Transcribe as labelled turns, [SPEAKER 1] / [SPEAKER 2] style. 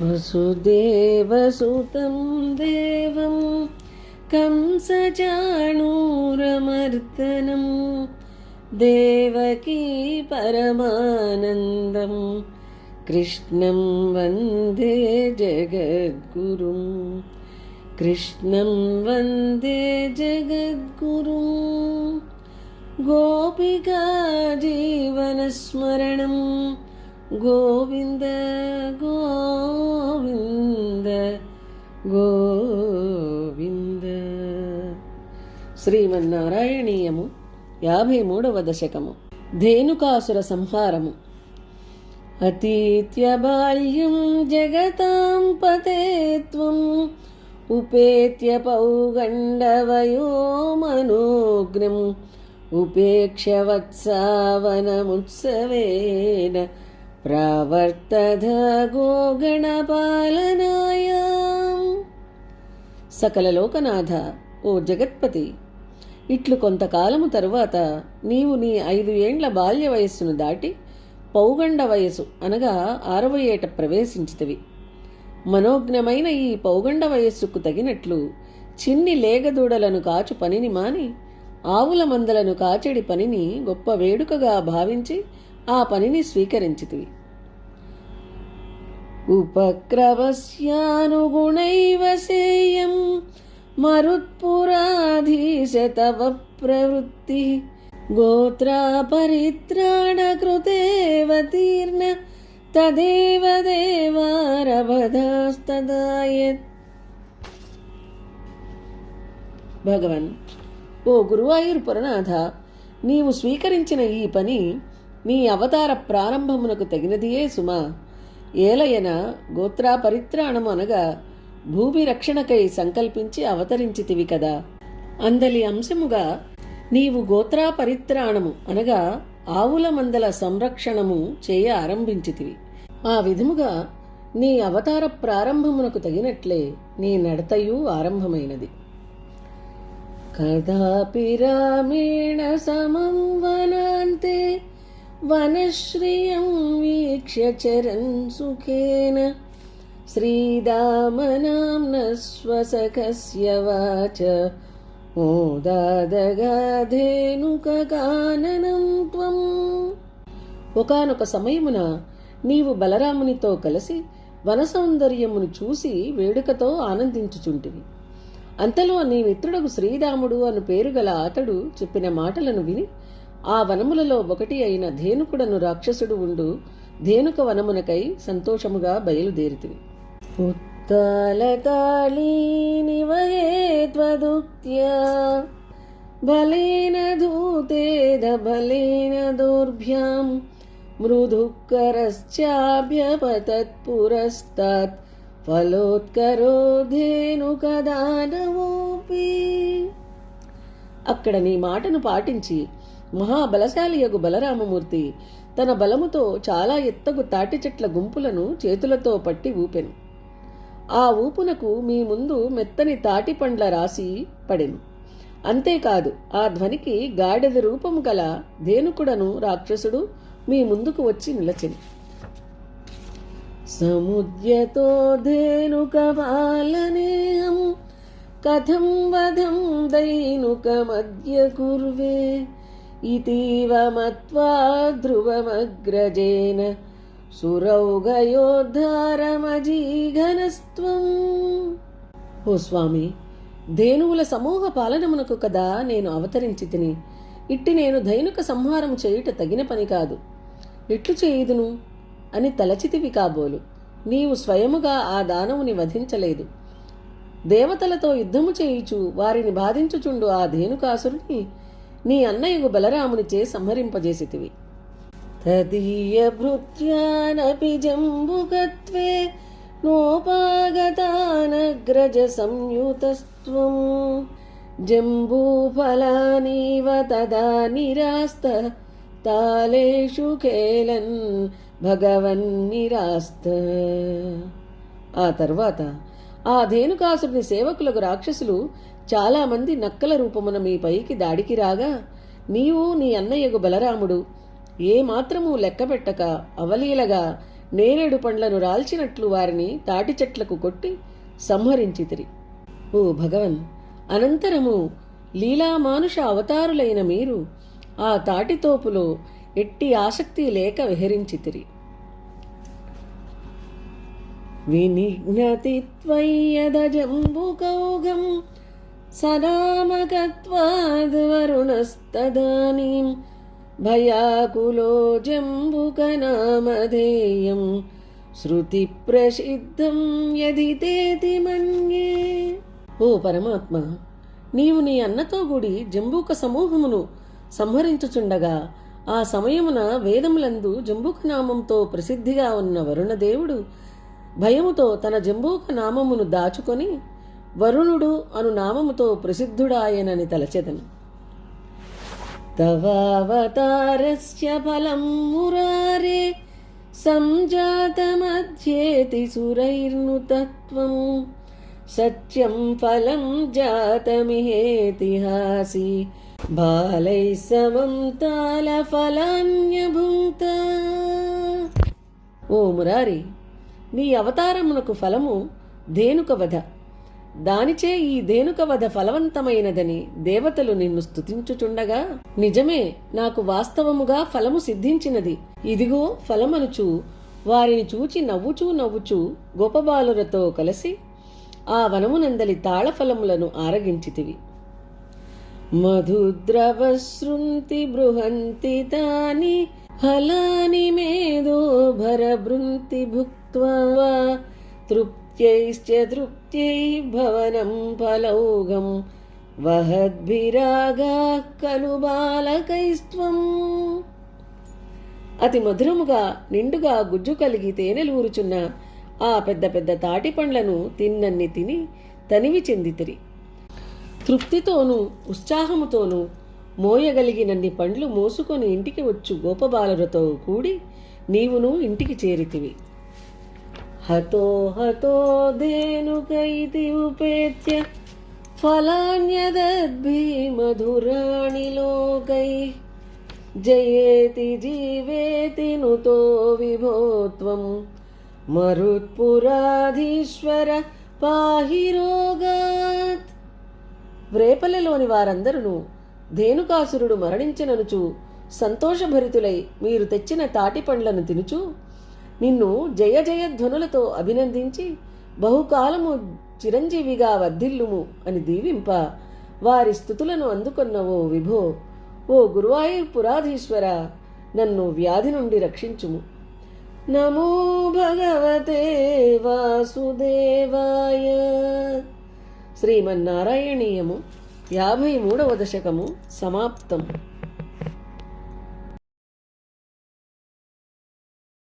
[SPEAKER 1] వసుదేవసుతం దేవం కంసచాణూరమర్దనం దేవకీ పరమానందం కృష్ణం వందే జగద్గురుం. కృష్ణం వందే జగద్గురుం. గోపికా జీవనస్మరణం గోవింద గోవింద గోవింద. శ్రీమన్నారాయణీయము 53వ దశకము. ధేనుకాసుర సంహారము. అతీత్య బాల్యం జగతాం పతే త్వం ఉపేత్య పౌగండవయో మనోగ్నం ఉపేక్ష వత్సావనముత్సవేన ప్రావర్తధ గోగణపాలనాయ. సకల లోకనాథ, ఓ జగత్పతి, ఇట్లు కొంతకాలము తరువాత నీవు నీ 5 ఏండ్ల బాల్య వయస్సును దాటి పౌగండ వయసు అనగా 6వ ఏట ప్రవేశించితివి. మనోజ్ఞమైన ఈ పౌగండ వయస్సుకు తగినట్లు చిన్ని లేగదూడలను కాచు పనిని మాని ఆవుల మందలను కాచెడి పనిని గొప్ప వేడుకగా భావించి ఆ పనిని స్వీకరించితివి. ఉపక్రమస్యానుగుణైవ సేయం మరుత్పురాధీశ తవ ప్రవృత్తి గోత్రా పరిత్రాణ కృతేవతీర్ణ తదేవ దేవారభదాస్తదాయత్. భగవన్, ఓ గురువాయూర్ పురనాథ, నీవు స్వీకరించిన ఈ పని నీ అవతార ప్రారంభమునకు తగినదియే సుమా. ఏలయన గోత్రా పరిత్రాణము అనగా భూమి రక్షణకై సంకల్పించి అవతరించితివి కదా. అందలి అంశముగా నీవు గోత్రా పరిత్రాణము అనగా ఆవుల మందల సంరక్షణము చేయ ఆరంభించితివి. ఆ విధముగా నీ అవతార ప్రారంభమునకు తగినట్లే నీ నడతయు ఆరంభమైనది. కదాపి రామేణ సమం వనాంతే వనశ్రియం వీక్ష్య చరన్ సుఖేన శ్రీదామనాంన స్వసఖస్య వాచ మోదాదగాధేనుకాననం త్వం. ఒకానొక సమయమున నీవు బలరామునితో కలిసి వన సౌందర్యమును చూసి వేడుకతో ఆనందించుచుంటివి. అంతలో నీ మిత్రుడకు శ్రీరాముడు అను పేరుగల అతడు చెప్పిన మాటలను విని ఆ వనములలో ఒకటి అయిన ధేనుకుడను రాక్షసుడు ఉండు ధేనుక వనమునకై సంతోషముగా బయలుదేరితివి. ఉత్తాలతాళీనివహే త్వదుక్త్యా బలేన ధూతేద బలేన దౌర్భ్యాం మృదుఃకరశ్చాభ్యపతత్ పురస్తాత్ ఫలోత్కరో ధేనుకదానవోపి. అక్కడ నీ మాటను పాటించి మహాబలశాలియగు బలరామమూర్తి తన బలముతో చాలా ఎత్తగు తాటి చెట్ల గుంపులను చేతులతో పట్టి ఊపెను. ఆ ఊపునకు మీ ముందు మెత్తని తాటి పండ్ల రాసి పడెను. అంతేకాదు, ఆ ధ్వనికి గాడిద రూపము గల ధేనుకుడను రాక్షసుడు మీ ముందుకు వచ్చి నిలచెను. సముద్యతో ధేనుకపాలనేహం కథం వధం దైనుకమద్య కుర్వే ఇతీవ మత్వా ధ్రువమగ్రజేన సురౌఘయోద్ధారమజీఘనస్త్వం. ఓ స్వామి, ధేనువుల సమూహ పాలనమునకు కదా నేను అవతరించి తిని. ఇట్టి నేను ధైనుక సంహారం చేయుట తగిన పని కాదు. ఎట్లు చేయుదును అని తలచితివి కాబోలు. నీవు స్వయముగా ఆ దానవుని వధించలేదు. దేవతలతో యుద్ధము చేయుచు వారిని బాధించుచుండు ఆ ధేనుకాసురుని నీ అన్నయ్యకు బలరామునిచే సంహరింపజేసితివి. తదీయ భృత్యానపి జంబుకత్వే నోపాగతానగ్రజ సంయుతస్త్వం జంబూఫలానీవ తదా నిరాస్త తాళేషు ఖేలన్ భగవన్నిరాస్త. ఆ తర్వాత ఆ ధేనుకాసురుని సేవకులకు రాక్షసులు చాలామంది నక్కల రూపమున మీ పైకి దాడికి రాగా నీవు నీ అన్నయ్యకు బలరాముడు ఏమాత్రమూ లెక్కపెట్టక అవలీలగా నేరేడు పండ్లను రాల్చినట్లు వారిని తాటి చెట్లకు కొట్టి సంహరించితిరి. ఓ భగవన్, అనంతరము లీలామానుష అవతారులైన మీరు ఆ తాటితోపులో ఎట్టి ఆసక్తి లేక విహరించితిరి. వినిఘ్నతి త్వయ్యదజంబుకౌగం సనామకత్వాద్వరుణస్తదానీం భయాకులో జంబుకనామధేయం శృతి ప్రసిద్ధం యదితేతి మన్యే. ఓ పరమాత్మ, నీవు నీ అన్నతో కూడి జంబూక సమూహమును సంహరించుచుండగా ఆ సమయమున వేదములందు జంబూక నామంతో ప్రసిద్ధిగా ఉన్న వరుణదేవుడు భయముతో తన జంబూక నామమును దాచుకొని వరుణుడు అను నామముతో ప్రసిద్ధుడాయనని తలచెదను. తవావతారస్య ఫలం మురారే సంజాతమధ్యేతి సురైర్నుతత్వం సత్యం ఫలం జాతమిహేతిహాసి బాలై సమం తాల ఫలాన్యభుంక్త. ఓ మురారి, నీ అవతారమునకు ఫలము ధేనుక వధ. దానిచే ఈ ధేనుక వధ ఫలవంతమైనదని దేవతలు నిన్ను స్తుతించుచుండగా, నిజమే, నాకు వాస్తవముగా ఫలము సిద్ధించినది, ఇదిగో ఫలమనుచు వారిని చూచి నవ్వుచూ గోపబాలురతో కలిసి ఆ వనమునందలి తాళఫలములను ఆరగించితివి. మధుద్రవశృంతి బృహంతి తాని ఫలాని మేధో భరభృంతి భుక్త్వా తృప్త్యైశ్చ తృప్త్యై భవనం ఫలౌఘం వహద్భిరాగాః ఖలు బాలకైస్త్వం. అతి మధురముగా నిండుగా గుజ్జు కలిగి తేనెలూరుచున్న ఆ పెద్ద పెద్ద తాటి పండ్లను తిన్నన్ని తిని తనివి చెందితిరి. తృప్తితోనూ ఉత్సాహముతోనూ మోయగలిగినన్ని పండ్లు మోసుకొని ఇంటికి వచ్చు గోపబాలురతో కూడి నీవును ఇంటికి చేరితివి. హతో హతో ధేనుక ఇతి ఉపేత్య ఫలాన్యదద్భి మధురాణి లోకైః జయేతి జీవేతి నుతో విభో త్వం మరుత్పురాధీశ్వర పాహి రోగాత్. వ్రేపల్లెలోని వారందరూ ధేనుకాసురుడు మరణించిననుచు సంతోషభరితులై మీరు తెచ్చిన తాటి పండ్లను తినుచు నిన్ను జయ జయ ధ్వనులతో అభినందించి బహుకాలము చిరంజీవిగా వర్ధిల్లుము అని దీవింప వారి స్తుతులను అందుకొన్న ఓ విభో, ఓ గురువాయూర్ పురాధీశ్వర, నన్ను వ్యాధి నుండి రక్షించుము. నమో భగవతే వాసుదేవాయ. శ్రీమన్నారాయణీయము 53వ దశకము సమాప్తం.